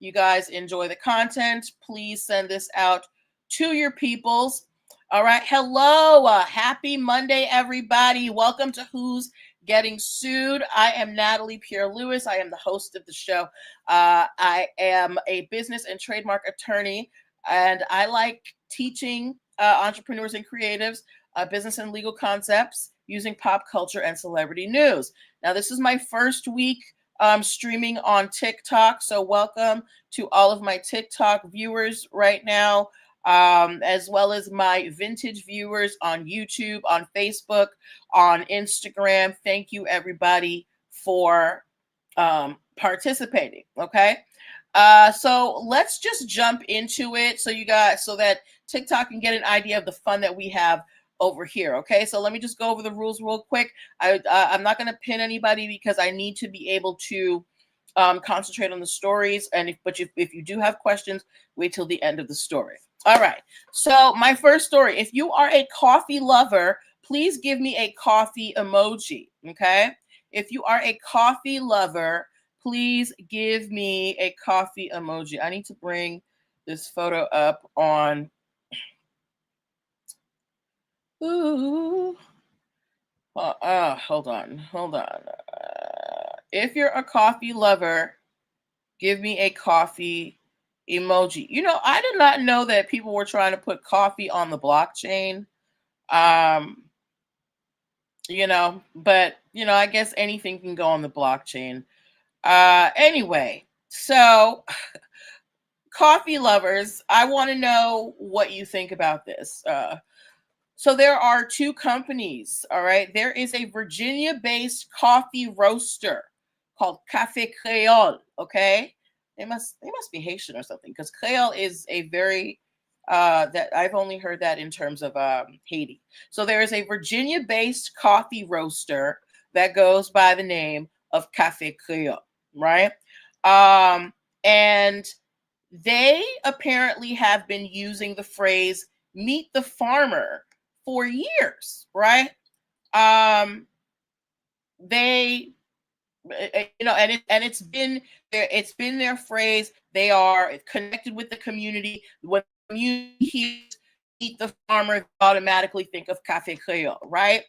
you guys enjoy the content, please send this out to your peoples. All right. Hello. Happy Monday, everybody. Welcome to Who's Getting Sued. I am Natalie Pierre-Lewis. I am the host of the show. I am a business and trademark attorney, and I like teaching entrepreneurs and creatives business and legal concepts using pop culture and celebrity news. Now, this is my first week streaming on TikTok, so welcome to all of my TikTok viewers right now, as well as my vintage viewers on YouTube, on Facebook, on Instagram. Thank you, everybody, for participating. Okay. So let's just jump into it so that TikTok can get an idea of the fun that we have over here. Okay, so let me just go over the rules real quick. I'm not going to pin anybody because I need to be able to concentrate on the stories. And if you do have questions, wait till the end of the story. All right. So my first story: if you are a coffee lover, please give me a coffee emoji. Okay. If you are a coffee lover, please give me a coffee emoji. I need to bring this photo up on. Ooh. Hold on. If you're a coffee lover, give me a coffee emoji. You know, I did not know that people were trying to put coffee on the blockchain. But I guess anything can go on the blockchain. Anyway, so coffee lovers, I want to know what you think about this. So there are two companies, all right? There is a Virginia-based coffee roaster called Café Creole, okay? They must be Haitian or something, because Creole is a very that I've only heard that in terms of Haiti. So there is a Virginia-based coffee roaster that goes by the name of Café Creole, right? And they apparently have been using the phrase "meet the farmer" for years, right? They, and it's been their phrase. They are connected with the community. When you meet the farmer, automatically think of Café Creole, right?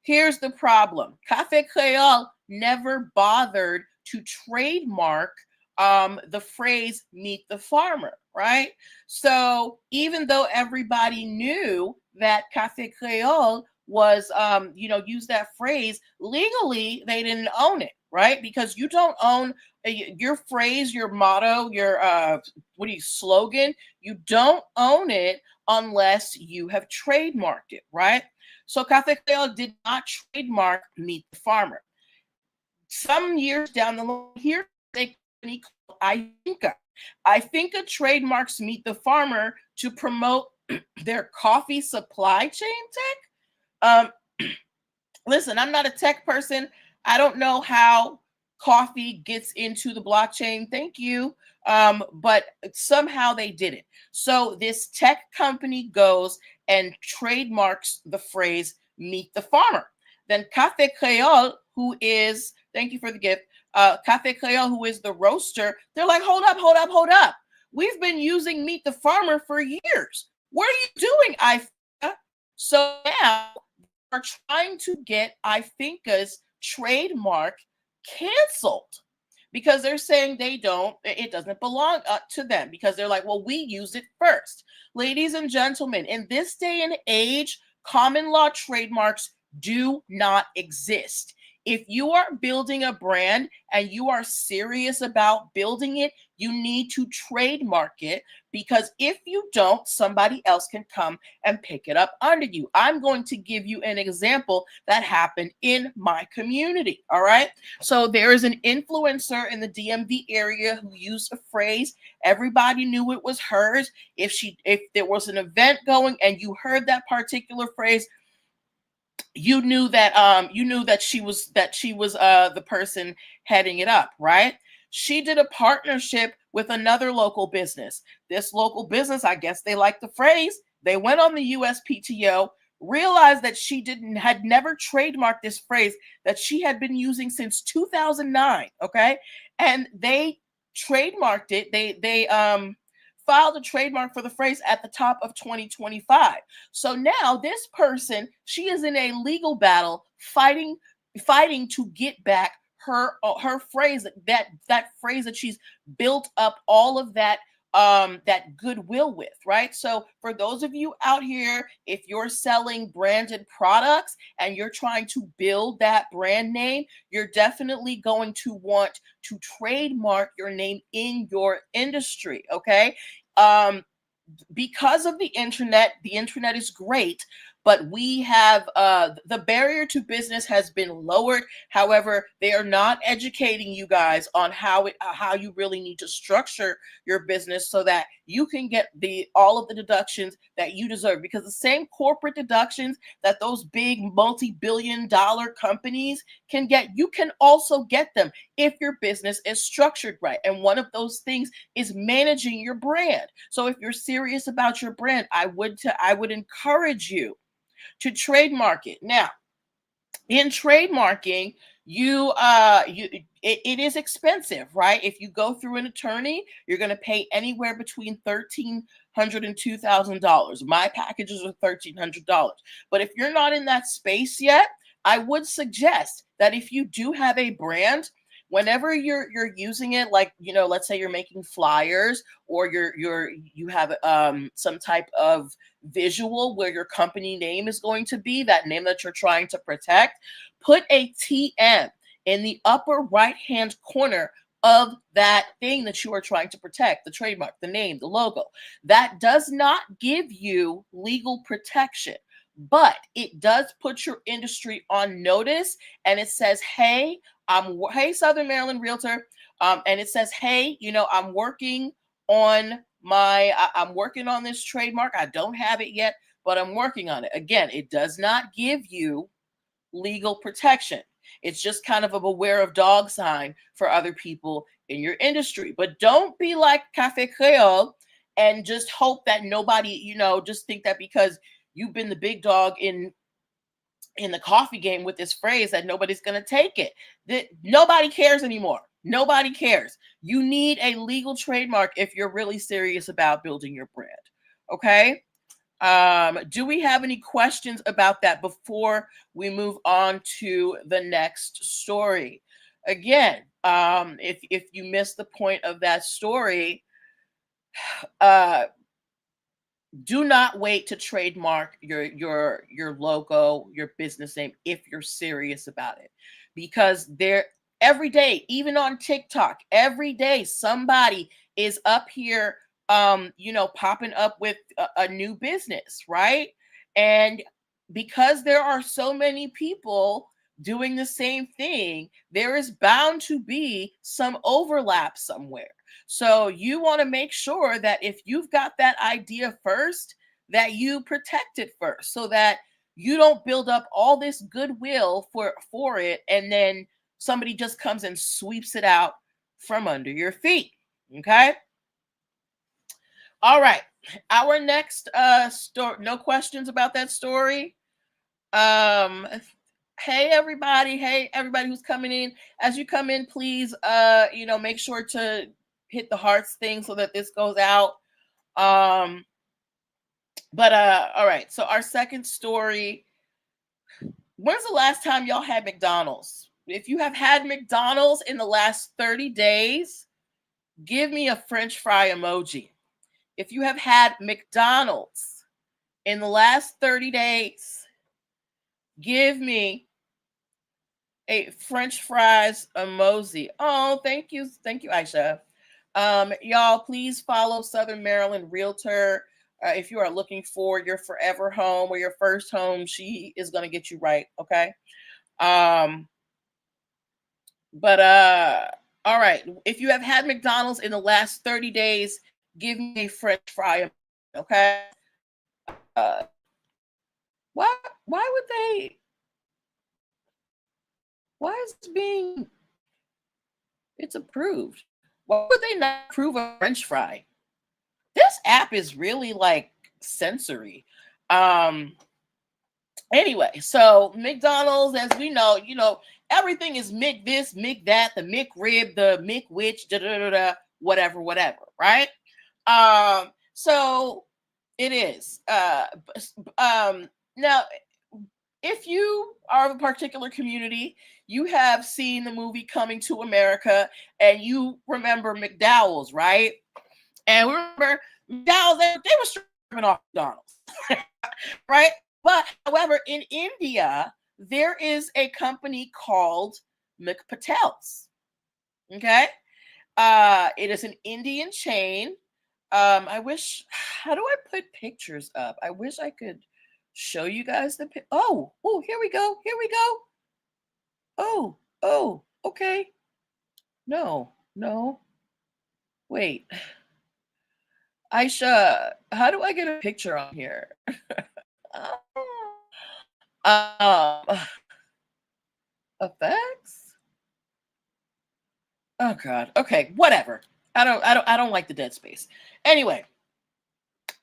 Here's the problem: Café Creole never bothered to trademark the phrase "meet the farmer," right? So even though everybody knew that Café Creole was, use that phrase legally, they didn't own it, right? Because you don't own your phrase, your motto, your slogan. You don't own it unless you have trademarked it, right? So Café Creole did not trademark "meet the farmer." Some years down the line, here's a company called I think trademarks "meet the farmer" to promote their coffee supply chain tech. Listen, I'm not a tech person. I don't know how coffee gets into the blockchain. Thank you. But somehow they did it. So this tech company goes and trademarks the phrase "meet the farmer." Then Café Creole, who is, thank you for the gift, Café Creole, who is the roaster, they're like, hold up. We've been using "meet the farmer" for years. What are you doing, IFINCA? So now are trying to get IFINCA's trademark canceled because they're saying it doesn't belong to them, because they're like, well, we used it first. Ladies and gentlemen, in this day and age, common law trademarks do not exist. If you are building a brand and you are serious about building it, you need to trademark it, because if you don't, somebody else can come and pick it up under you. I'm going to give you an example that happened in my community. All right. So there is an influencer in the DMV area who used a phrase. Everybody knew it was hers. If there was an event going and you heard that particular phrase, you knew that she was the person heading it up, right? She did a partnership with another local business. This local business, I guess they liked the phrase. They went on the USPTO, realized that she had never trademarked this phrase that she had been using since 2009. Okay, and they trademarked it. They filed a trademark for the phrase at the top of 2025. So now this person, she is in a legal battle fighting to get back her phrase, that phrase that she's built up all of that goodwill with, right? So for those of you out here, if you're selling branded products and you're trying to build that brand name, you're definitely going to want to trademark your name in your industry, okay? Because of the internet is great, but we have the barrier to business has been lowered. However, they are not educating you guys on how you really need to structure your business so that you can get all of the deductions that you deserve, because the same corporate deductions that those big multi-billion-dollar companies can get, you can also get them if your business is structured right. And one of those things is managing your brand. So if you're serious about your brand, I would encourage you to trademark it. Now, in trademarking, it is expensive, right? If you go through an attorney, you're going to pay anywhere between $1,300 and $2,000. My packages are $1,300. But if you're not in that space yet, I would suggest that if you do have a brand, whenever you're using it, like, let's say you're making flyers, or you have some type of visual where your company name is going to be, that name that you're trying to protect, put a TM in the upper right hand corner of that thing that you are trying to protect, the trademark, the name, the logo. That does not give you legal protection, but it does put your industry on notice, and it says, hey, Southern Maryland Realtor, and it says, hey, I'm working on this trademark. I don't have it yet, but I'm working on it. Again, it does not give you legal protection. It's just kind of a beware of dog sign for other people in your industry. But don't be like Cafe Creole and just hope that nobody, just think that because you've been the big dog in the coffee game with this phrase that nobody's going to take it. That nobody cares anymore. Nobody cares. You need a legal trademark if you're really serious about building your brand. Okay. Do we have any questions about that before we move on to the next story? Again, if you missed the point of that story, do not wait to trademark your logo, your business name, if you're serious about it, because every day, even on TikTok, every day somebody is up here popping up with a new business, right? And because there are so many people doing the same thing, there is bound to be some overlap somewhere. So you want to make sure that if you've got that idea first, that you protect it first, so that you don't build up all this goodwill for it, and then somebody just comes and sweeps it out from under your feet. Okay. All right. Our next story. No questions about that story. Hey everybody who's coming in. As you come in, please make sure to hit the hearts thing so that this goes out. All right, so our second story. When's the last time y'all had McDonald's? If you have had McDonald's in the last 30 days, give me a French fry emoji. If you have had McDonald's in the last 30 days, give me a French fries emoji. Oh, thank you, Aisha. Y'all, please follow Southern Maryland Realtor. If you are looking for your forever home or your first home, she is going to get you right. Okay. All right. If you have had McDonald's in the last 30 days, give me a French fry. Okay. Why would they? Why is it's approved? Why would they not approve a French fry? This app is really like sensory. Anyway, so McDonald's, as we know, everything is Mick this, Mick that, the McRib, the McWitch, da da da da. whatever, right? So it is. Now, if you are of a particular community, you have seen the movie Coming to America, and you remember McDowell's, right? And we remember McDowell's, they were stripping off McDonald's, right? But however, in India, there is a company called McPatel's. Okay. It is an Indian chain. I wish, how do I put pictures up? I wish I could show you guys the oh, here we go. Here we go. Oh, okay. No. Wait. Aisha, how do I get a picture on here? um, effects? Oh God. Okay, whatever. I don't like the dead space. Anyway,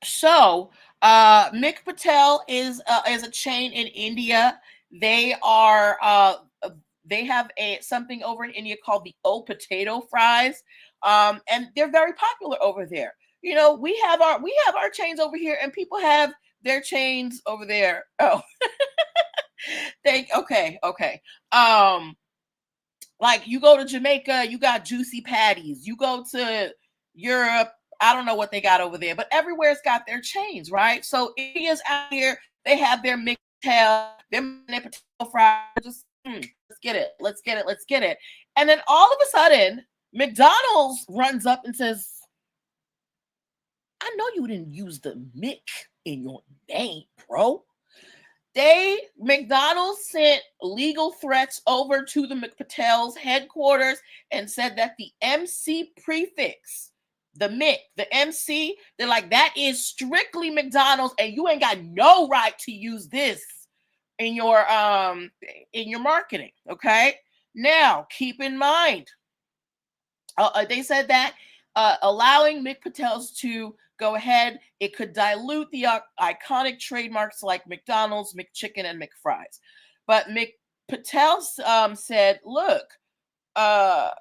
so Mick Patel is a chain in India. They are they have something over in India called the old potato fries, and they're very popular over there. You know, we have our chains over here, and people have their chains over there. Oh, okay. Like you go to Jamaica, you got juicy patties. You go to Europe, I don't know what they got over there, but everywhere's got their chains, right? So India's out here, they have their McTail, their potato fries. Just let's get it. And then all of a sudden, McDonald's runs up and says, I know you didn't use the Mick in your name, bro. McDonald's sent legal threats over to the McPatel's headquarters and said that the MC prefix, the Mick, the MC, they're like, that is strictly McDonald's, and you ain't got no right to use this in your marketing. Okay. Now, keep in mind, they said that allowing McPatel's to go ahead, it could dilute the iconic trademarks like McDonald's, McChicken, and McFries. But McPatel said, look, McPatel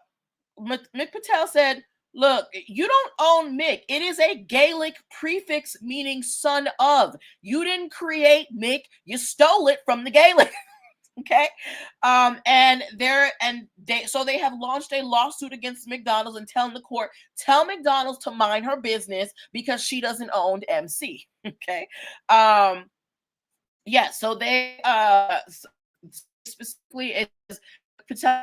said, look, you don't own Mick. It is a Gaelic prefix meaning son of. You didn't create Mick. You stole it from the Gaelic. Okay. So they have launched a lawsuit against McDonald's and telling the court, tell McDonald's to mind her business because she doesn't own MC. Okay. So they specifically is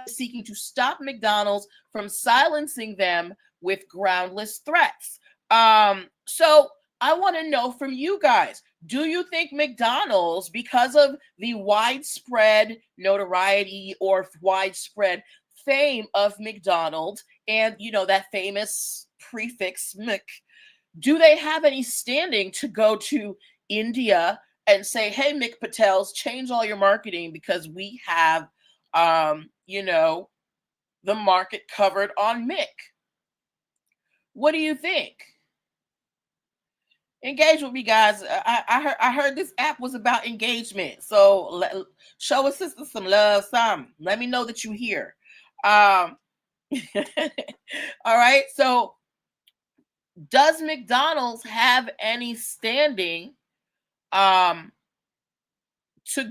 seeking to stop McDonald's from silencing them with groundless threats. So I want to know from you guys, do you think McDonald's, because of the widespread notoriety or widespread fame of McDonald's and, you know, that famous prefix Mc, do they have any standing to go to India and say, hey, McPatel's, change all your marketing because we have, the market covered on Mick? What do you think? Engage with me, guys. I heard this app was about engagement. So show a sister some love, let me know that you're here. All right. So does McDonald's have any standing to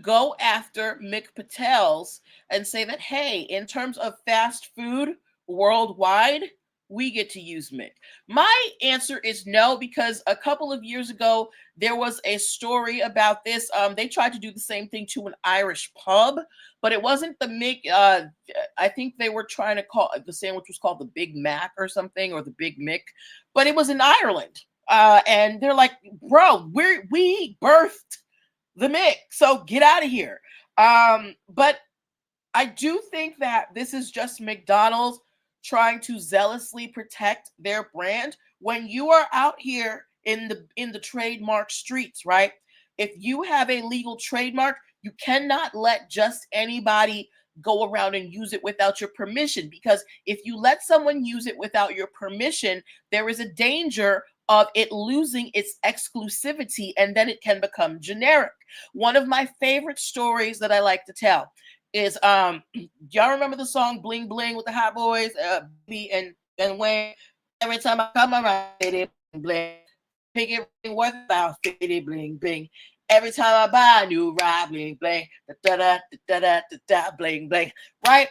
go after McPatel's and say that, hey, in terms of fast food worldwide, we get to use Mick? My answer is no, because a couple of years ago, there was a story about this. They tried to do the same thing to an Irish pub, but it wasn't the Mick. I think they were trying to call the sandwich was called the Big Mac or something, or the Big Mick, but it was in Ireland. And they're like, bro, we birthed the Mick, so get out of here. But I do think that this is just McDonald's trying to zealously protect their brand. When you are out here in the trademark streets, right? If you have a legal trademark, you cannot let just anybody go around and use it without your permission, because if you let someone use it without your permission, there is a danger of it losing its exclusivity, and then it can become generic. One of my favorite stories that I like to tell is y'all remember the song Bling Bling with the Hot Boys, B and Wayne? Every time I come around, fitty bling bling. Pick it ring worth about fitty bling bling. Every time I buy a new ride, bling bling, da da da da da da bling bling. Right?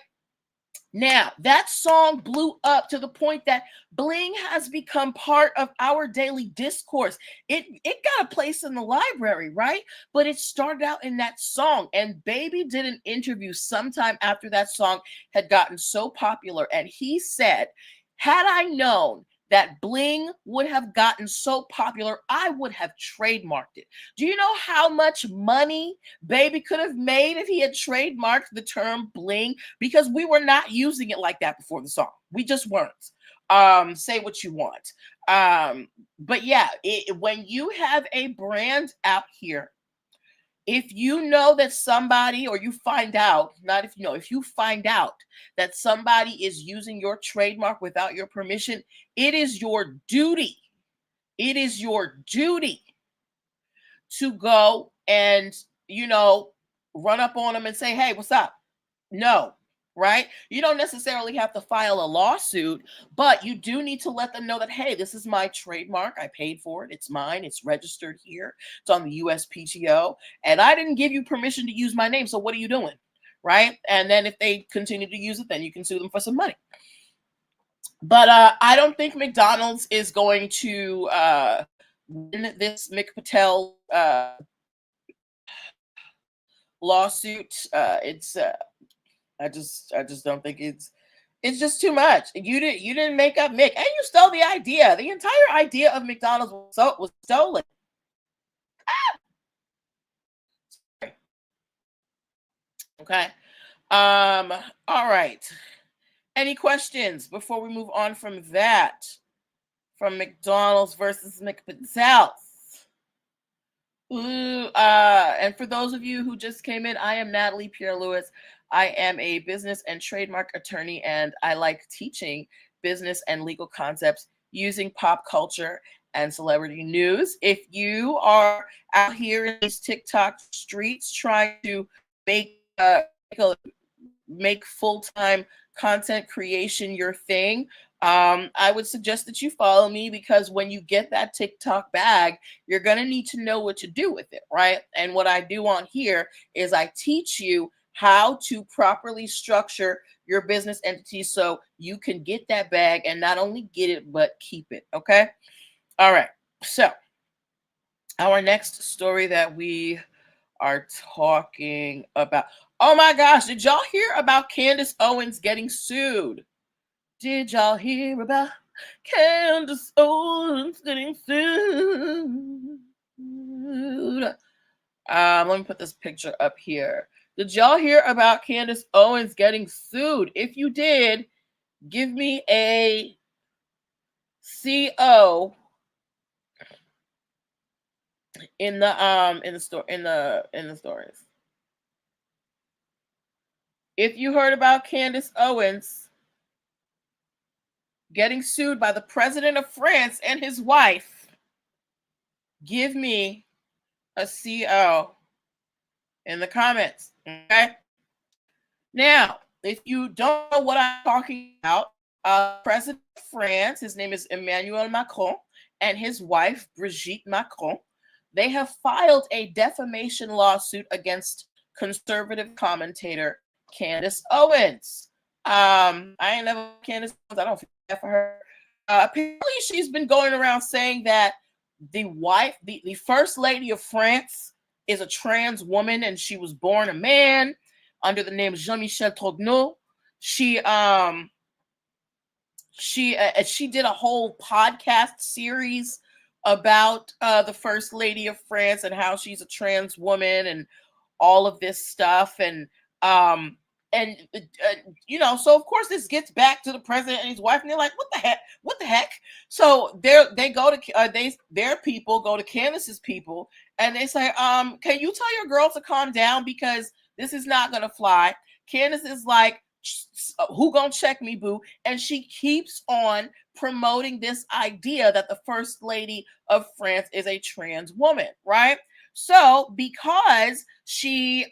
Now, that song blew up to the point that bling has become part of our daily discourse. It got a place in the library, right? But it started out in that song. And Baby did an interview sometime after that song had gotten so popular. And he said, had I known that bling would have gotten so popular, I would have trademarked it. Do you know how much money Baby could have made if he had trademarked the term bling? Because we were not using it like that before the song. We just weren't. Say what you want. But yeah, when you have a brand out here, if you know that somebody, or you find out, not if you know, if you find out that somebody is using your trademark without your permission, it is your duty. It is your duty to go and, run up on them and say, hey, what's up? No, right? You don't necessarily have to file a lawsuit, but you do need to let them know that, hey, this is my trademark. I paid for it. It's mine. It's registered here. It's on the USPTO. And I didn't give you permission to use my name. So what are you doing? Right? And then if they continue to use it, then you can sue them for some money. But I don't think McDonald's is going to win this Mick Patel lawsuit. I just don't think it's just too much. You didn't make up Mick, and you stole the idea. The entire idea of McDonald's was stolen. Okay. All right. Any questions before we move on from that? From McDonald's versus McPatel. And for those of you who just came in, I am Natalie Pierre-Louis. I am a business and trademark attorney, and I like teaching business and legal concepts using pop culture and celebrity news. If you are out here in these TikTok streets trying to make full-time content creation your thing, I would suggest that you follow me, because when you get that TikTok bag, you're going to need to know what to do with it, right? And what I do on here is I teach you how to properly structure your business entity so you can get that bag, and not only get it, but keep it, okay? All right, so our next story that we are talking about. Oh my gosh, did y'all hear about Candace Owens getting sued? Did y'all hear about Candace Owens getting sued? Let me put this picture up here. Did y'all hear about Candace Owens getting sued? If you did, give me a CO in the stories. If you heard about Candace Owens getting sued by the president of France and his wife, give me a CO in the comments. Okay. Now, if you don't know what I'm talking about, President of France, his name is Emmanuel Macron, and his wife, Brigitte Macron, they have filed a defamation lawsuit against conservative commentator Candace Owens. I ain't never Candace Owens. I don't feel bad for her. Apparently, she's been going around saying that the first lady of France, is a trans woman, and she was born a man under the name Jean-Michel Trogneux. She did a whole podcast series about the first lady of France and how she's a trans woman and all of this stuff. And so of course this gets back to the president and his wife, and they're like, what the heck? So their people go to Candace's people, and they say, can you tell your girl to calm down, because this is not gonna fly. Candace is like, who gonna check me, boo? And she keeps on promoting this idea that the first lady of France is a trans woman, right? So because she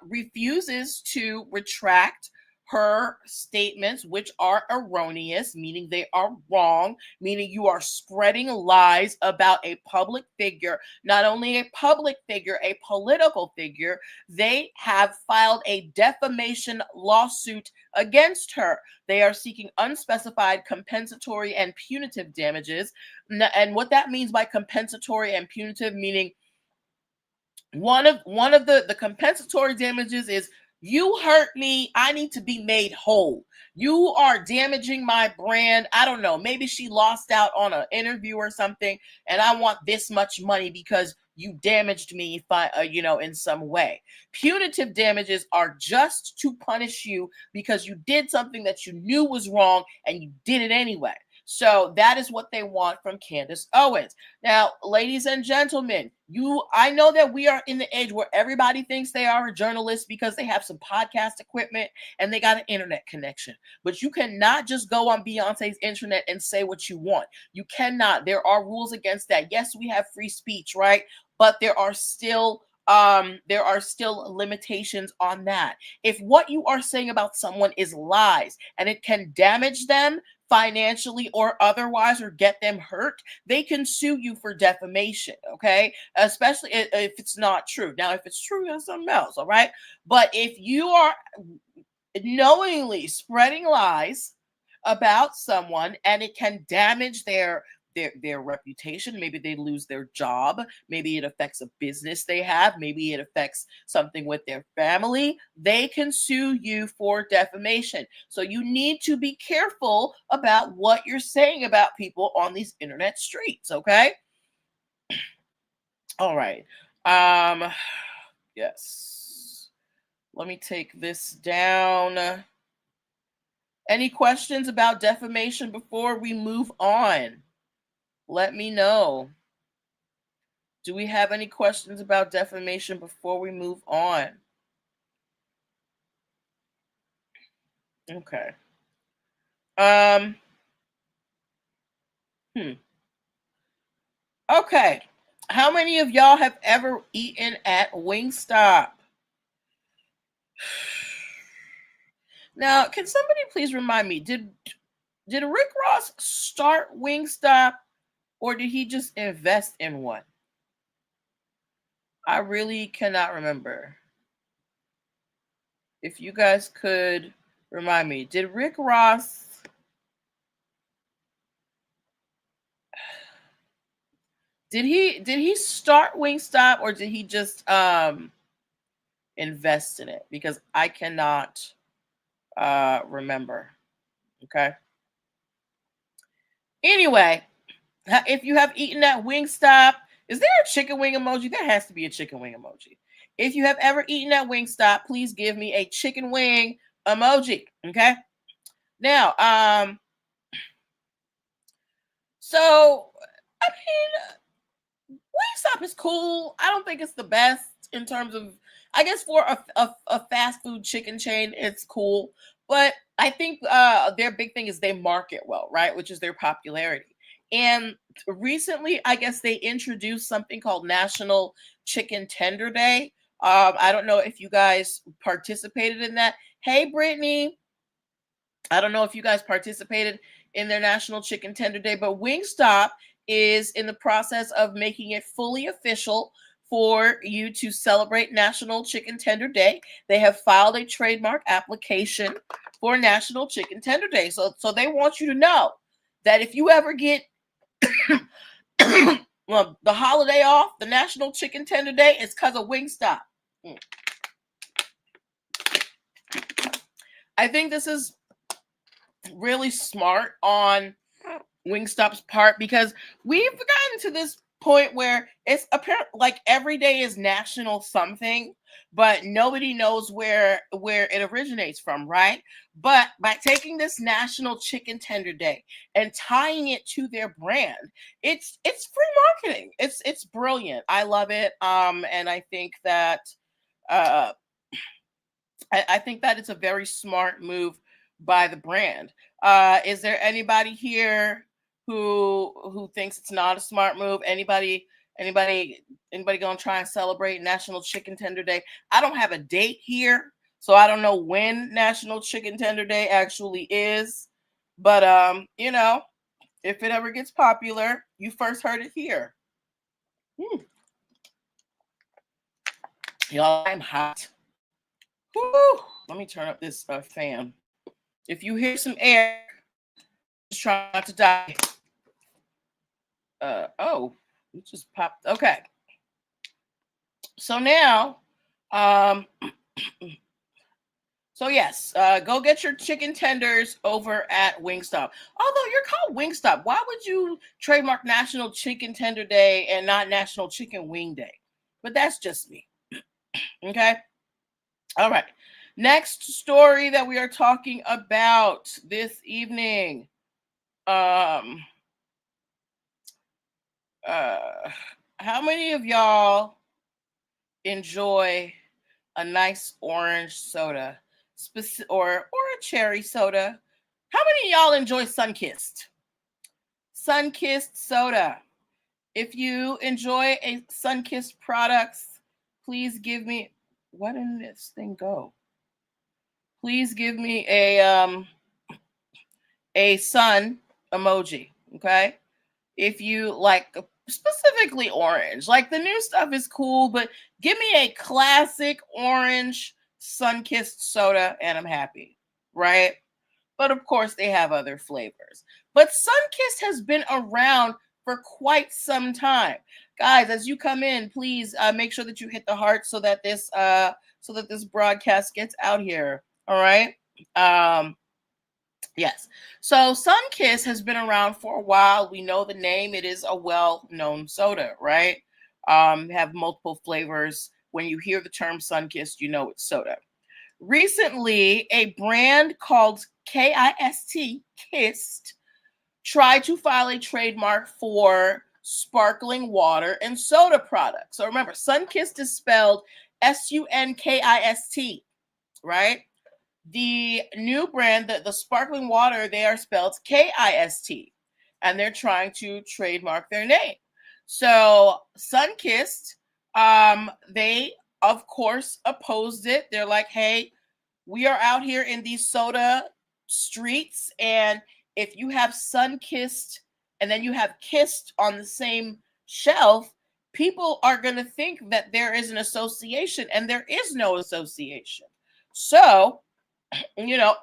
refuses to retract her statements, which are erroneous, meaning they are wrong, meaning you are spreading lies about a public figure, not only a public figure, a political figure. They have filed a defamation lawsuit against her. They are seeking unspecified compensatory and punitive damages. And what that means by compensatory and punitive, meaning one of the compensatory damages is you hurt me, I need to be made whole. You are damaging my brand. I don't know, maybe she lost out on an interview or something, and I want this much money because you damaged me if in some way. Punitive damages are just to punish you because you did something that you knew was wrong and you did it anyway. So that is what they want from Candace Owens. Now, ladies and gentlemen, I know that we are in the age where everybody thinks they are a journalist because they have some podcast equipment and they got an internet connection. But you cannot just go on Beyonce's internet and say what you want. You cannot. There are rules against that. Yes, we have free speech, right? But there are still limitations on that. If what you are saying about someone is lies and it can damage them financially or otherwise, or get them hurt, they can sue you for defamation, okay? Especially if it's not true. Now, if it's true, that's something else, all right? But if you are knowingly spreading lies about someone and it can damage their reputation, maybe they lose their job, maybe it affects a business they have, maybe it affects something with their family, they can sue you for defamation. So you need to be careful about what you're saying about people on these internet streets, okay? All right. Yes. Let me take this down. Any questions about defamation before we move on? Let me know. Do we have any questions about defamation before we move on? Okay. Okay. How many of y'all have ever eaten at Wingstop? Now, can somebody please remind me, did Rick Ross start Wingstop or did he just invest in one? I really cannot remember. If you guys could remind me, did Rick Ross did he start Wingstop or did he just invest in it? Because I cannot remember. Okay. Anyway, if you have eaten at Wingstop, is there a chicken wing emoji? There has to be a chicken wing emoji. If you have ever eaten at Wingstop, please give me a chicken wing emoji. Okay. Now, so I mean, Wingstop is cool. I don't think it's the best in terms of, I guess for a fast food chicken chain, it's cool. But I think their big thing is they market well, right? Which is their popularity. And recently, I guess they introduced something called National Chicken Tender Day. I don't know if you guys participated in that. Hey, Brittany. I don't know if you guys participated in their National Chicken Tender Day, but Wingstop is in the process of making it fully official for you to celebrate National Chicken Tender Day. They have filed a trademark application for National Chicken Tender Day. So they want you to know that if you ever get well, the holiday off, the National Chicken Tender Day, it's because of Wingstop. I think this is really smart on Wingstop's part because we've gotten to this point where it's apparent like every day is national something, but nobody knows where it originates from, right? But by taking this National Chicken Tender Day and tying it to their brand, it's free marketing. It's brilliant. I love it. And I think that I think that it's a very smart move by the brand. Is there anybody here who thinks it's not a smart move? Anybody gonna try and celebrate National Chicken Tender Day? I don't have a date here, So I don't know when National Chicken Tender Day actually is, but if it ever gets popular, you first heard it here. Y'all, I'm hot. Woo! Let me turn up this fan. If you hear some air, just try not to die. Oh, it just popped. Okay. So now, so yes, go get your chicken tenders over at Wingstop. Although you're called Wingstop, why would you trademark National Chicken Tender Day and not National Chicken Wing Day? But that's just me. Okay. All right. Next story that we are talking about this evening. How many of y'all enjoy a nice orange soda, or a cherry soda? How many of y'all enjoy Sunkissed? Sunkissed soda. If you enjoy a Sunkissed products, please give me, what in this thing go? Please give me a sun emoji, okay? If you like specifically orange, like the new stuff is cool, but give me a classic orange Sunkissed soda and I'm happy, right? But of course they have other flavors. But Sunkissed has been around for quite some time. Guys, as you come in, please make sure that you hit the heart so that this broadcast gets out here. All right. Yes. So Sunkissed has been around for a while. We know the name. It is a well-known soda, right? Have multiple flavors. When you hear the term Sunkissed, you know it's soda. Recently, a brand called KIST, Kissed, tried to file a trademark for sparkling water and soda products. So remember, Sunkissed is spelled Sunkist, right? The new brand, the sparkling water, they are spelled KIST, and they're trying to trademark their name. So Sunkissed, they of course opposed it. They're like, hey, we are out here in these soda streets, and if you have Sunkissed and then you have Kissed on the same shelf, people are going to think that there is an association, and there is no association. So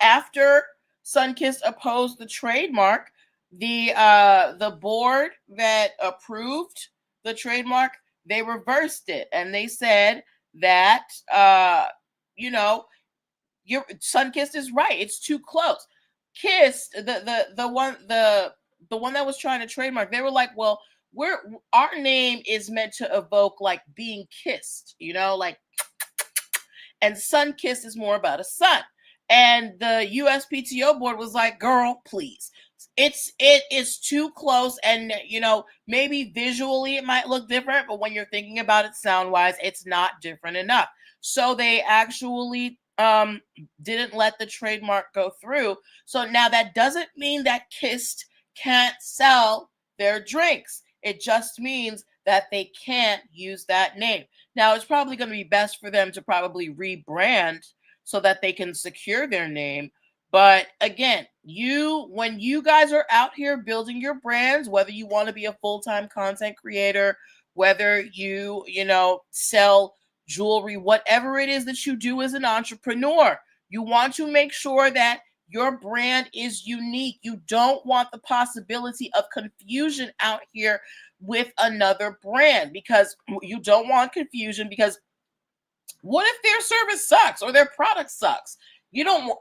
after Sunkissed opposed the trademark, the board that approved the trademark, they reversed it, and they said that your Sunkissed is right. It's too close. Kissed, the one that was trying to trademark, they were like, well, our name is meant to evoke like being kissed, like, and Sunkissed is more about a sun. And the USPTO board was like, girl, please. It is too close, and maybe visually it might look different, but when you're thinking about it sound wise, it's not different enough. So they actually didn't let the trademark go through. So now that doesn't mean that Kissed can't sell their drinks. It just means that they can't use that name. Now, it's probably going to be best for them to probably rebrand so that they can secure their name. But again, when you guys are out here building your brands, whether you want to be a full-time content creator, whether you sell jewelry, whatever it is that you do as an entrepreneur, you want to make sure that your brand is unique. You don't want the possibility of confusion out here with another brand, because you don't want confusion, because what if their service sucks or their product sucks? You don't want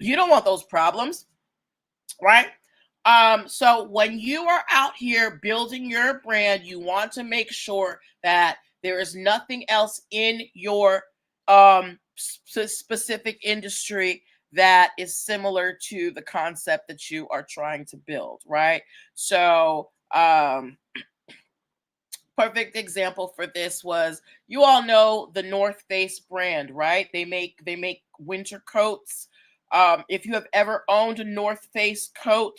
you don't want those problems, right? So when you are out here building your brand, you want to make sure that there is nothing else in your specific industry that is similar to the concept that you are trying to build, right? So perfect example for this was, you all know the North Face brand, right? They make winter coats. If you have ever owned a North Face coat,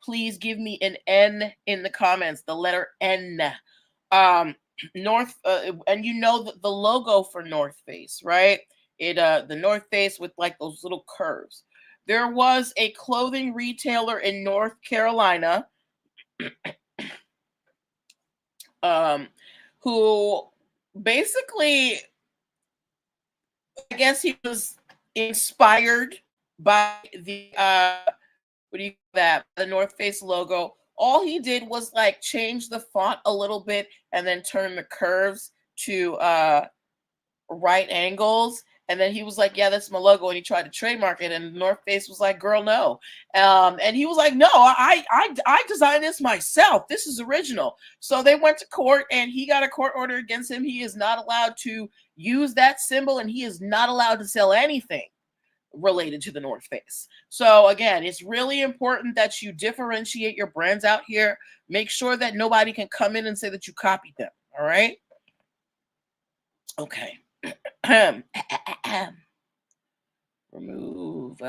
please give me an N in the comments, the letter N. And the logo for North Face, right? The North Face with like those little curves. There was a clothing retailer in North Carolina, um, who basically, I guess he was inspired by the what do you call that? The North Face logo. All he did was like change the font a little bit and then turn the curves to right angles. And then he was like, "Yeah, that's my logo." And he tried to trademark it, and North Face was like, "Girl, no." And he was like, "No, I designed this myself. This is original." So they went to court, and he got a court order against him. He is not allowed to use that symbol, and he is not allowed to sell anything related to the North Face. So again, it's really important that you differentiate your brands out here. Make sure that nobody can come in and say that you copied them. All right. Okay. Remove.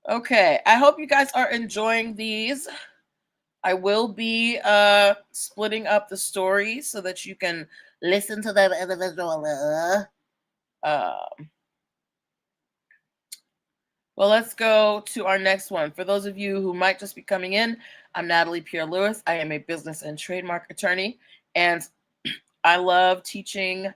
Okay. I hope you guys are enjoying these. I will be splitting up the stories so that you can listen to them individually. Well, let's go to our next one. For those of you who might just be coming in, I'm Natalie Pierre-Lewis. I am a business and trademark attorney, and I love teaching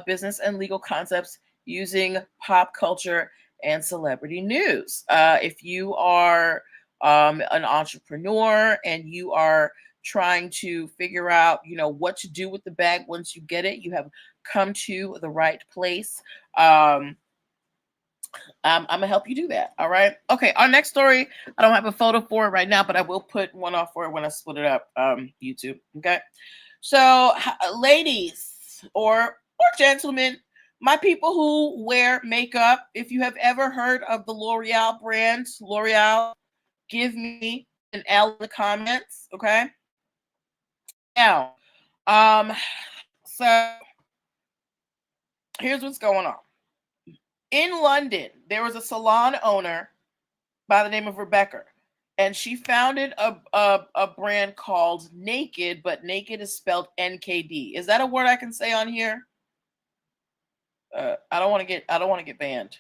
business and legal concepts using pop culture and celebrity news. If you are an entrepreneur and you are trying to figure out, what to do with the bag once you get it, you have come to the right place. I'm gonna help you do that. All right. Okay. Our next story, I don't have a photo for it right now, but I will put one off for it when I split it up. YouTube. Okay. So, ladies or gentlemen, my people who wear makeup, if you have ever heard of the L'Oreal brand, L'Oreal, give me an L in the comments. Okay. Now, so here's what's going on. In London, there was a salon owner by the name of Rebecca, and she founded a brand called Naked, but Naked is spelled NKD. Is that a word I can say on here? I don't want to get banned.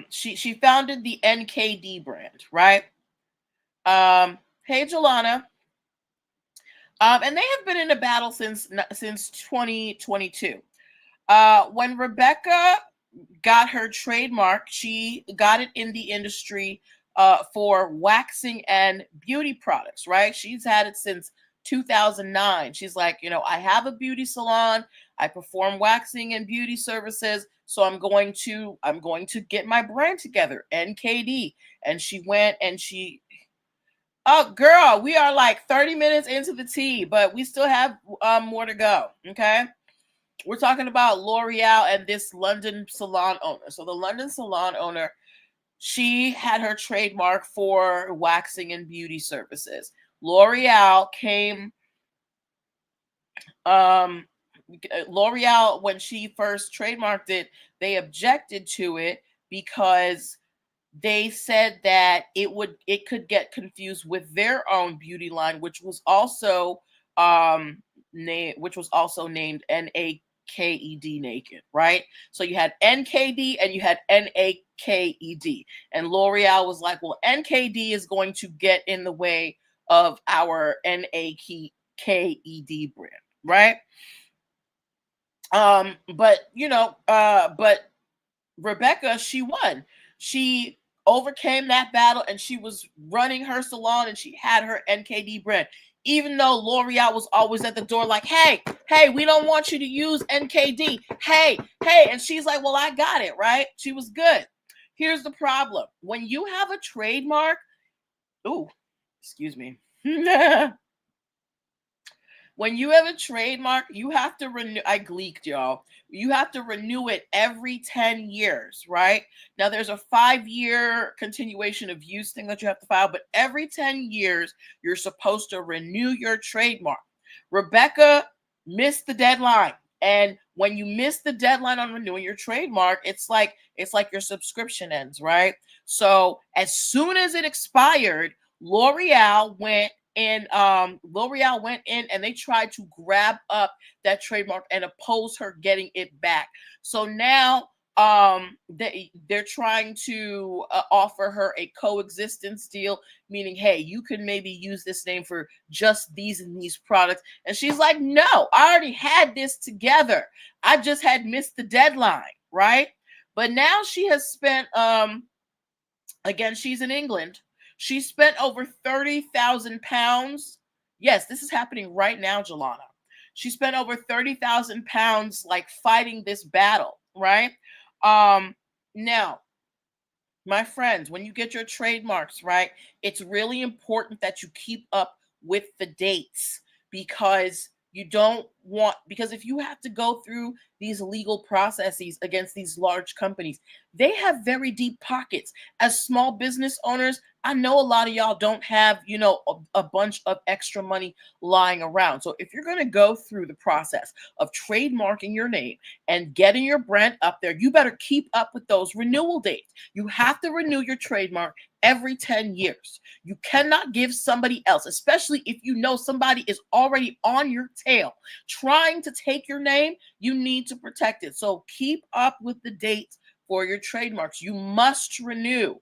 She founded the NKD brand, right? Hey, Jelana. And they have been in a battle since 2022. When Rebecca got her trademark, she got it in the industry for waxing and beauty products, right? She's had it since 2009. She's like, I have a beauty salon. I perform waxing and beauty services. So I'm going to get my brand together, NKD. And she went and oh, girl, we are like 30 minutes into the tea, but we still have more to go. Okay. We're talking about L'Oreal and this London salon owner. So the London salon owner, she had her trademark for waxing and beauty services. L'Oreal L'Oreal, when she first trademarked it, they objected to it because they said that it could get confused with their own beauty line, which was also named NAKED, Naked, right? So you had NKD and you had NAKED, and L'Oreal was like, well, NKD is going to get in the way of our NAKED brand, right? But Rebecca, she won. She overcame that battle, and she was running her salon, and she had her NKD brand. Even though L'Oreal was always at the door like, hey, we don't want you to use NKD. Hey. And she's like, well, I got it, right? She was good. Here's the problem. When you have a trademark, excuse me. When you have a trademark, you have to renew. I gleeked, y'all. You have to renew it every 10 years, right? Now, there's a 5-year continuation of use thing that you have to file, but every 10 years, you're supposed to renew your trademark. Rebecca missed the deadline. And when you miss the deadline on renewing your trademark, it's like your subscription ends, right? So as soon as it expired, L'Oreal went And L'Oreal went in and they tried to grab up that trademark and oppose her getting it back. So now they're trying to offer her a coexistence deal, meaning, hey, you can maybe use this name for just these and these products. And she's like, no, I already had this together. I just had missed the deadline, right? But now she has spent again, she's in England. She spent over 30,000 pounds. Yes, this is happening right now, Jelana. She spent over 30,000 pounds like fighting this battle, right? Now, my friends, when you get your trademarks, right, it's really important that you keep up with the dates, because you don't want, because if you have to go through these legal processes against these large companies, they have very deep pockets. As small business owners, I know a lot of y'all don't have, a bunch of extra money lying around. So if you're going to go through the process of trademarking your name and getting your brand up there, you better keep up with those renewal dates. You have to renew your trademark every 10 years. You cannot give somebody else, especially if you know somebody is already on your tail trying to take your name, you need to protect it. So keep up with the dates for your trademarks. You must renew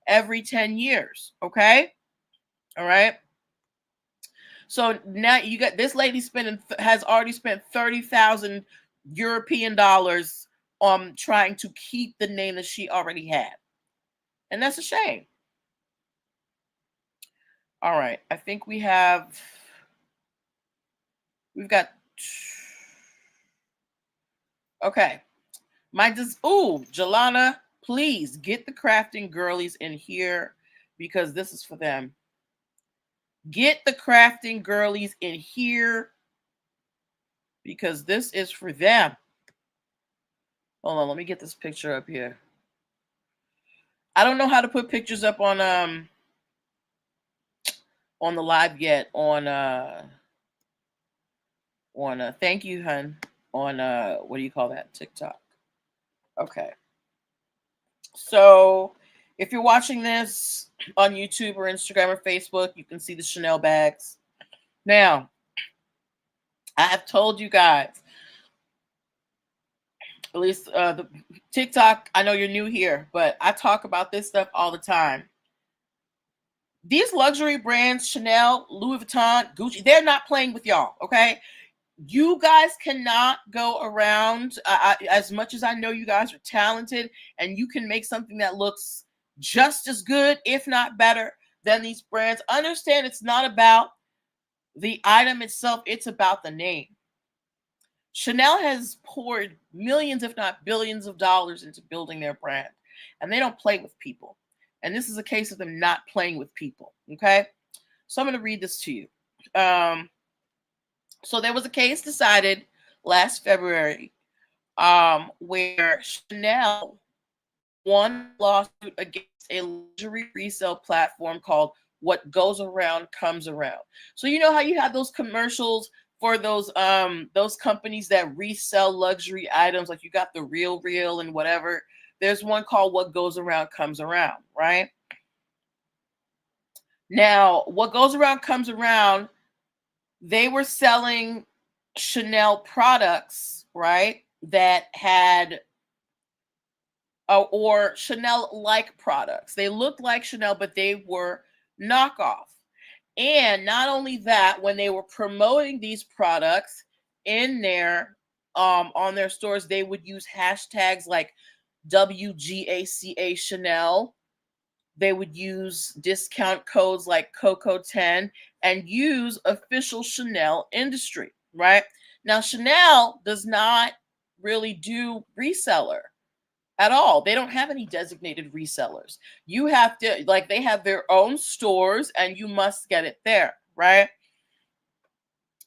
every 10 years. Okay. All right. So now you got this lady has already spent 30,000 European dollars on trying to keep the name that she already had. And that's a shame. All right. I think we've got, okay. Jelana, please get the crafting girlies in here because this is for them. Get the crafting girlies in here because this is for them. Hold on, let me get this picture up here. I don't know how to put pictures up on the live yet. On thank you, hun. On what do you call that? TikTok. Okay. So if you're watching this on YouTube or Instagram or Facebook, you can see the Chanel bags. Now, I have told you guys, at least the TikTok, I know you're new here, but I talk about this stuff all the time. These luxury brands, Chanel, Louis Vuitton, Gucci, they're not playing with y'all, okay? You guys cannot go around, as much as I know you guys are talented and you can make something that looks just as good, if not better, than these brands. Understand it's not about the item itself, it's about the name. Chanel has poured millions, if not billions of dollars into building their brand, and they don't play with people. And this is a case of them not playing with people, okay? So I'm going to read this to you. So there was a case decided last February where Chanel won a lawsuit against a luxury resale platform called What Goes Around Comes Around. So you know how you have those commercials for those companies that resell luxury items, like you got the Real and whatever. There's one called What Goes Around Comes Around, right? Now, What Goes Around Comes Around, they were selling Chanel products, right, that had or Chanel-like products. They looked like Chanel, but they were knockoff. And not only that, when they were promoting these products in their on their stores, they would use hashtags like WGACA Chanel. They would use discount codes like Coco10 and use official Chanel industry, right? Now, Chanel does not really do reseller at all. They don't have any designated resellers. You have to, like, they have their own stores and you must get it there, right?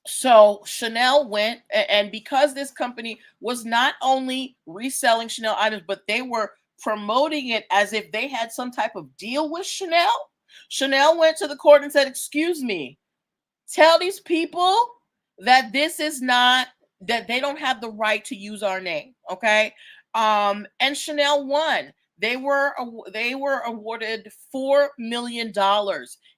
So Chanel went, and because this company was not only reselling Chanel items, but they were promoting it as if they had some type of deal with Chanel. Chanel went to the court and said, excuse me, tell these people that this is not, that they don't have the right to use our name. Okay. And Chanel won. They were awarded $4 million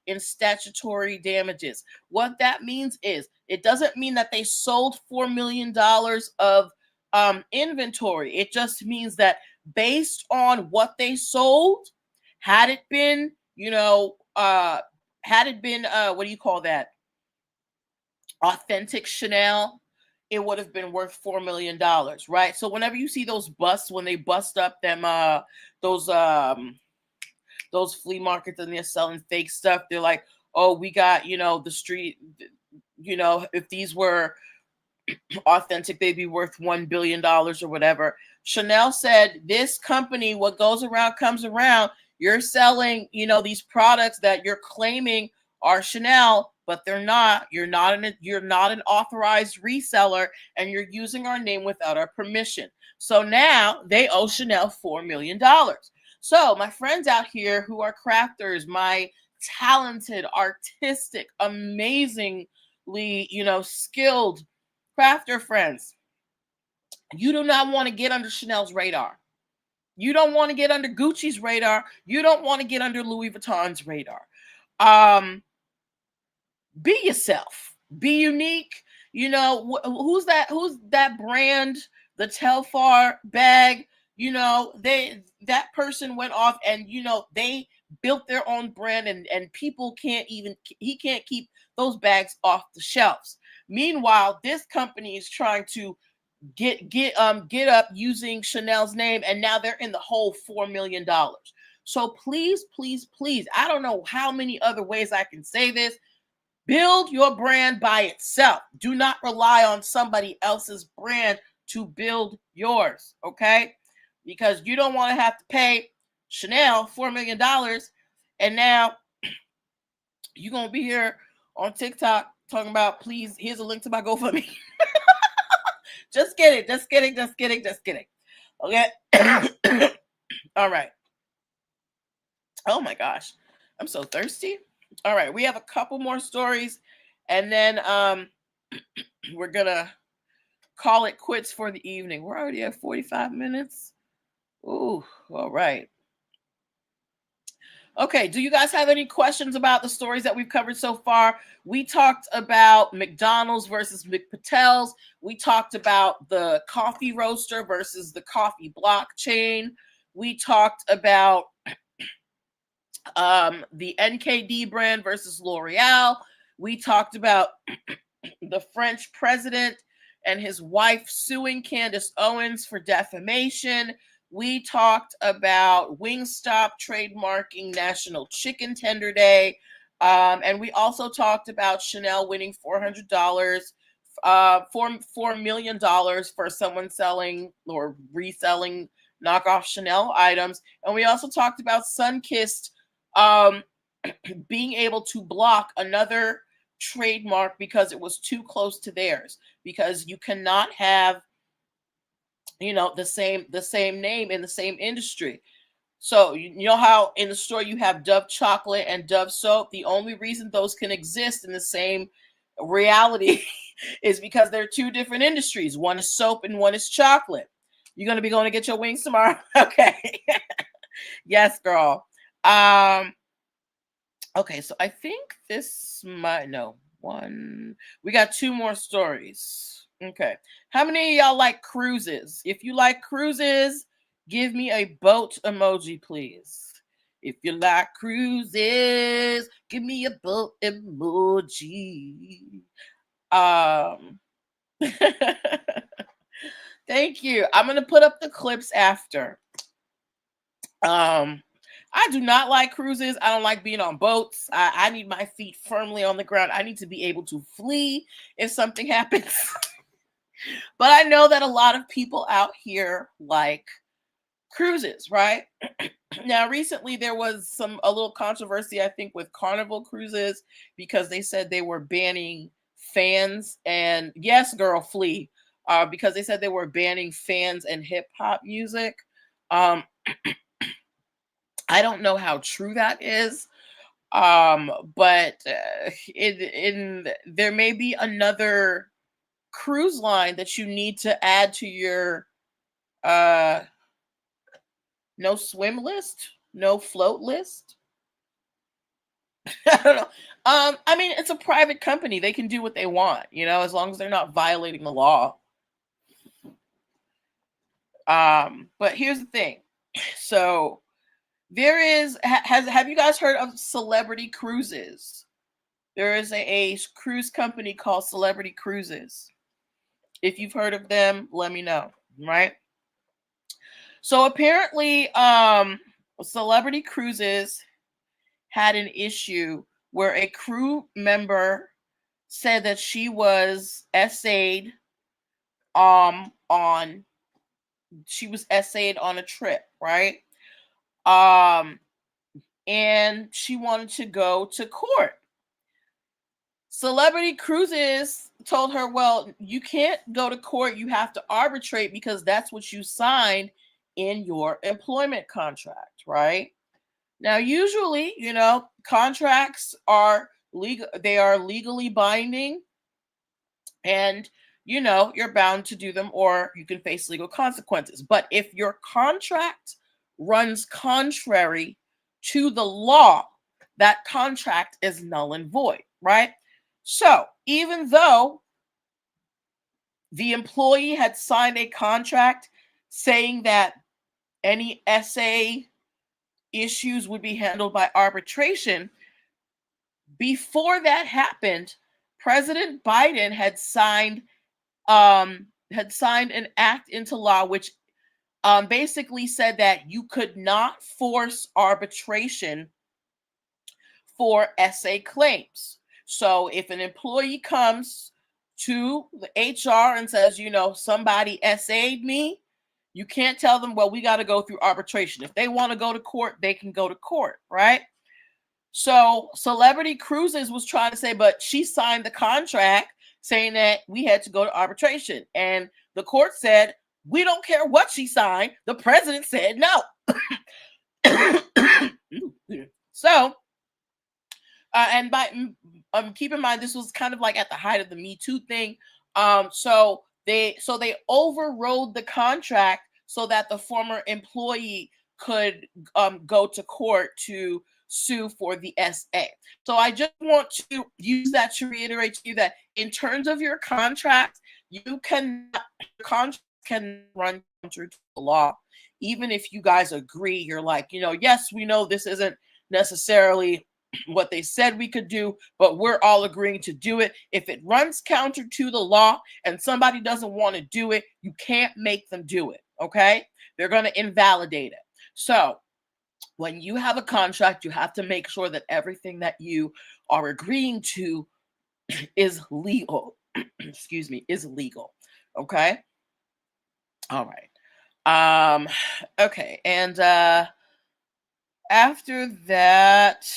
in statutory damages. What that means is it doesn't mean that they sold $4 million of inventory. It just means that based on what they sold, had it been, what do you call that? Authentic Chanel, it would have been worth $4 million, right? So whenever you see those busts, when they bust up them those flea markets and they're selling fake stuff, they're like, oh, we got, the street, if these were authentic, they'd be worth $1 billion or whatever. Chanel said, this company, what goes around comes around. You're selling, these products that you're claiming are Chanel, but they're not. You're not an authorized reseller, and you're using our name without our permission. So now they owe Chanel $4 million. So my friends out here who are crafters, my talented, artistic, amazingly, skilled crafter friends, you do not want to get under Chanel's radar. You don't want to get under Gucci's radar. You don't want to get under Louis Vuitton's radar. Be yourself. Be unique. Who's that brand? The Telfar bag. That person went off and they built their own brand, and people he can't keep those bags off the shelves. Meanwhile, this company is trying to get up using Chanel's name, and now they're in the hole $4 million. So please, I don't know how many other ways I can say this. Build your brand by itself. Do not rely on somebody else's brand to build yours, okay? Because you don't want to have to pay Chanel $4 million, and now you're going to be here on TikTok talking about, please, here's a link to my GoFundMe. Just kidding. Okay. All right. Oh my gosh. I'm so thirsty. All right. We have a couple more stories, and then we're going to call it quits for the evening. We're already at 45 minutes. Ooh, all right. Okay, do you guys have any questions about the stories that we've covered so far? We talked about McDonald's versus McPatel's. We talked about the coffee roaster versus the coffee blockchain. We talked about the NKD brand versus L'Oreal. We talked about the French president and his wife suing Candace Owens for defamation. We talked about Wingstop trademarking National Chicken Tender Day. And we also talked about Chanel winning $400, $4 million for someone selling or reselling knockoff Chanel items. And we also talked about Sunkist being able to block another trademark because it was too close to theirs, because you cannot have the same name in the same industry. So you know how in the store you have Dove chocolate and Dove soap? The only reason those can exist in the same reality is because they're two different industries. One is soap and one is chocolate. You're going to be going to get your wings tomorrow? Okay. Yes, girl. Okay, so I think this might, no, one. We got two more stories. Okay. How many of y'all like cruises? If you like cruises, give me a boat emoji, please. If you like cruises, give me a boat emoji. Thank you. I'm going to put up the clips after. I do not like cruises. I don't like being on boats. I need my feet firmly on the ground. I need to be able to flee if something happens. But I know that a lot of people out here like cruises, right? Now, recently there was a little controversy, I think, with Carnival Cruises, because they said they were banning fans and, yes, girl, flee, because they said they were banning fans and hip hop music. I don't know how true that is, but there may be another cruise line that you need to add to your no swim list, no float list. I don't know. I mean, it's a private company. They can do what they want, as long as they're not violating the law. But here's the thing. So there is have you guys heard of Celebrity Cruises? There is a cruise company called Celebrity Cruises. If you've heard of them, let me know, right? So apparently, Celebrity Cruises had an issue where a crew member said that she was essayed on a trip, right? And she wanted to go to court. Celebrity Cruises told her, well, you can't go to court. You have to arbitrate because that's what you signed in your employment contract, right? Now, usually, contracts are legal. They are legally binding, and you're bound to do them, or you can face legal consequences. But if your contract runs contrary to the law, that contract is null and void, right? So even though the employee had signed a contract saying that any SA issues would be handled by arbitration, before that happened, President Biden had signed an act into law which basically said that you could not force arbitration for SA claims. So if an employee comes to the HR and says, somebody SA'd me, you can't tell them, well, we got to go through arbitration. If they want to go to court, they can go to court, right? So Celebrity Cruises was trying to say, but she signed the contract saying that we had to go to arbitration. And the court said, we don't care what she signed. The president said no. So, and keep in mind, this was kind of like at the height of the Me Too thing. So they overrode the contract so that the former employee could go to court to sue for the SA. So I just want to use that to reiterate to you that in terms of your contract, your contract can run counter to the law. Even if you guys agree, you're like, yes, we know this isn't necessarily what they said we could do, but we're all agreeing to do it. If it runs counter to the law and somebody doesn't want to do it, you can't make them do it, okay? They're going to invalidate it. So when you have a contract, you have to make sure that everything that you are agreeing to is legal. Excuse me, is legal. Okay? All right. Okay, and after that,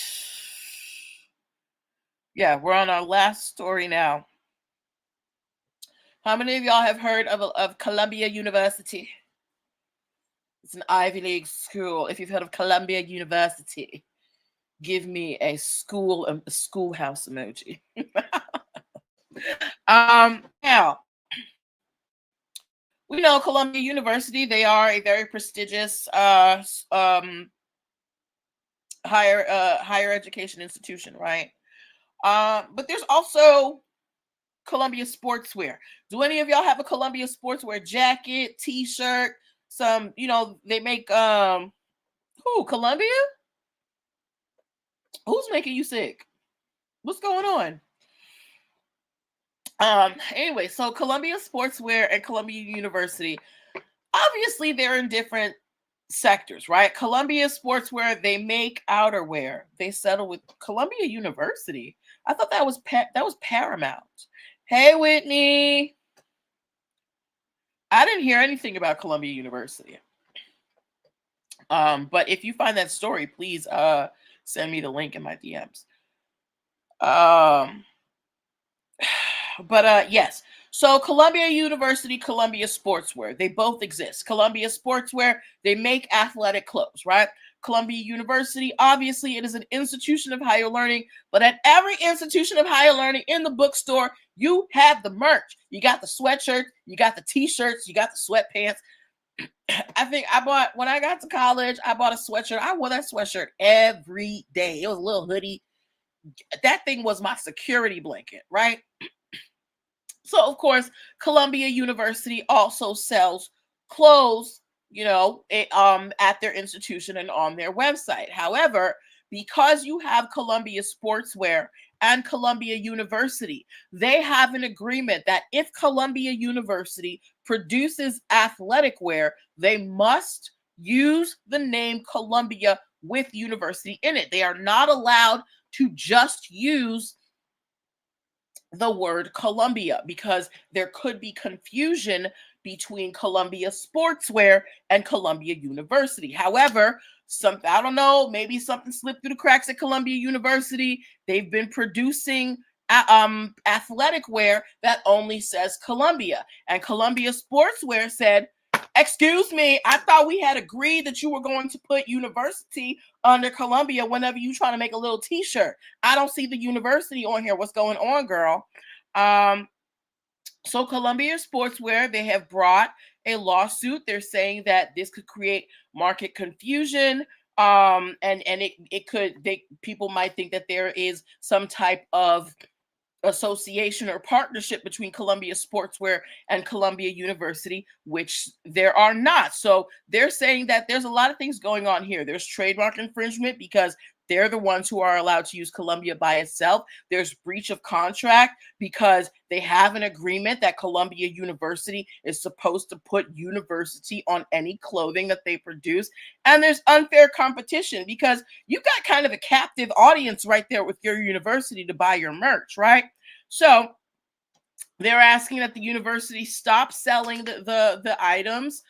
yeah, we're on our last story now. How many of y'all have heard of Columbia University? It's an Ivy League school. If you've heard of Columbia University, give me a schoolhouse emoji. Now, we know Columbia University, they are a very prestigious higher education institution, right? But there's also Columbia Sportswear. Do any of y'all have a Columbia Sportswear jacket, t-shirt? Some, they make Columbia? Who's making you sick? What's going on? Anyway, so Columbia Sportswear and Columbia University, obviously they're in different sectors, right? Columbia Sportswear, they make outerwear. They settle with Columbia University. I thought that was Paramount. Hey, Whitney. I didn't hear anything about Columbia University. But if you find that story, please send me the link in my DMs. But yes. So Columbia University, Columbia Sportswear, they both exist. Columbia Sportswear, they make athletic clothes, right? Columbia University, obviously it is an institution of higher learning, but at every institution of higher learning in the bookstore, you have the merch. You got the sweatshirt, you got the t-shirts, you got the sweatpants. I think when I got to college, I bought a sweatshirt. I wore that sweatshirt every day. It was a little hoodie. that thing was my security blanket, right? So of course, Columbia University also sells clothes, at their institution and on their website. However, because you have Columbia Sportswear and Columbia University, they have an agreement that if Columbia University produces athletic wear, they must use the name Columbia with university in it. They are not allowed to just use the word Columbia because there could be confusion between Columbia Sportswear and Columbia University. However, I don't know, maybe something slipped through the cracks at Columbia University. They've been producing athletic wear that only says Columbia, and Columbia Sportswear said, "Excuse me, I thought we had agreed that you were going to put university under Columbia whenever you try to make a little t-shirt. I don't see the university on here. What's going on, girl?" Um, so Columbia Sportswear, they have brought a lawsuit. They're saying that this could create market confusion. And it could, people might think that there is some type of association or partnership between Columbia Sportswear and Columbia University, which there are not. So they're saying that there's a lot of things going on here. There's trademark infringement because they're the ones who are allowed to use Columbia by itself. There's breach of contract because they have an agreement that Columbia University is supposed to put university on any clothing that they produce. And there's unfair competition because you got kind of a captive audience right there with your university to buy your merch, right? So they're asking that the university stop selling the items,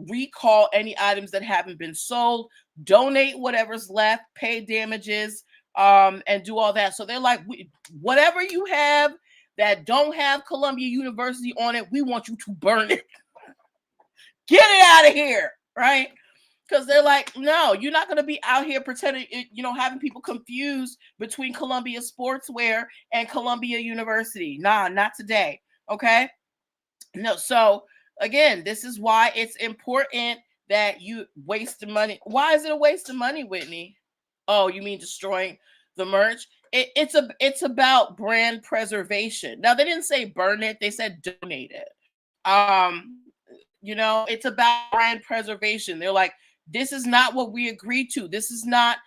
recall any items that haven't been sold, donate whatever's left, pay damages, and do all that. So they're like, whatever you have that don't have Columbia University on it, we want you to burn it. Get it out of here, right? Because they're like, no, you're not going to be out here pretending, having people confused between Columbia Sportswear and Columbia University. Nah, not today. Okay. No. So again, this is why it's important that you waste the money. Why is it a waste of money, Whitney? Oh, you mean destroying the merch? It's about brand preservation. Now they didn't say burn it; they said donate it. It's about brand preservation. They're like, this is not what we agreed to. This is not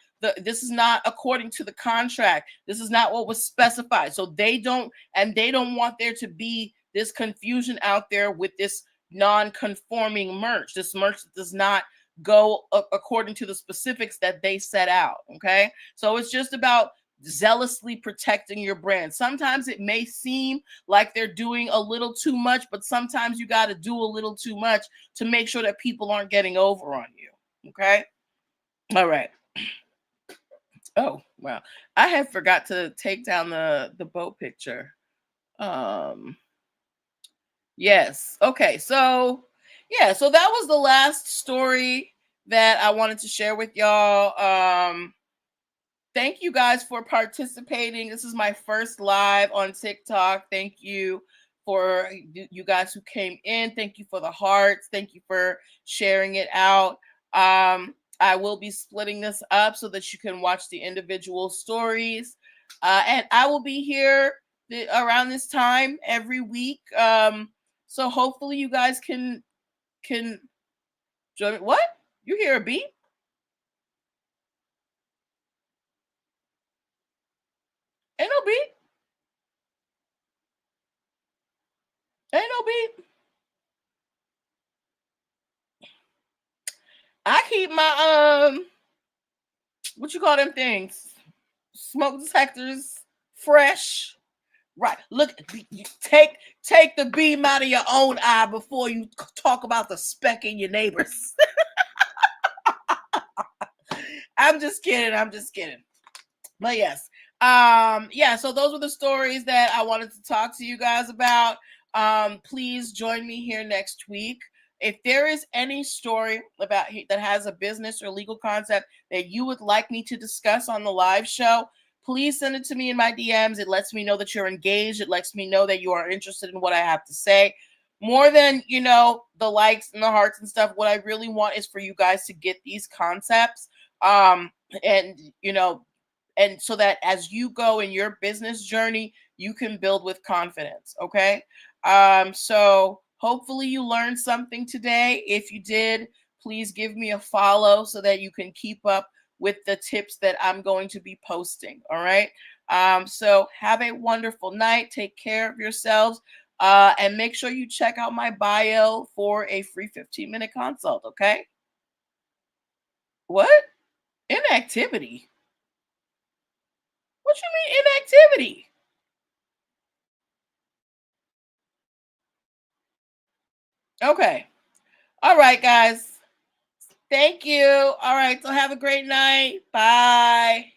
according to the contract. This is not what was specified. So they don't want there to be this confusion out there with this non-conforming merch. This merch does not go according to the specifics that they set out. Okay. So it's just about zealously protecting your brand. Sometimes it may seem like they're doing a little too much, but sometimes you got to do a little too much to make sure that people aren't getting over on you. Okay. All right. Oh, wow. I had forgot to take down the boat picture. Yes. Okay. So, yeah, so that was the last story that I wanted to share with y'all. Thank you guys for participating. This is my first live on TikTok. Thank you for you guys who came in. Thank you for the hearts. Thank you for sharing it out. I will be splitting this up so that you can watch the individual stories. And I will be here around this time every week. So hopefully you guys can join me. What? You hear a beep? Ain't no beep. Ain't no beep. I keep my what you call them things? Smoke detectors fresh. Right. Look, take the beam out of your own eye before you talk about the speck in your neighbors. I'm just kidding. But yes. Yeah, so those were the stories that I wanted to talk to you guys about. Please join me here next week. If there is any story about that has a business or legal concept that you would like me to discuss on the live show, please send it to me in my DMs. It lets me know that you're engaged. It lets me know that you are interested in what I have to say. More than, the likes and the hearts and stuff, what I really want is for you guys to get these concepts. And, and so that as you go in your business journey, you can build with confidence. Okay. So hopefully you learned something today. If you did, please give me a follow so that you can keep up with the tips that I'm going to be posting. All right. So have a wonderful night. Take care of yourselves. And make sure you check out my bio for a free 15-minute consult. Okay. What? Inactivity? What you mean inactivity? Okay. All right, guys. Thank you. All right. So have a great night. Bye.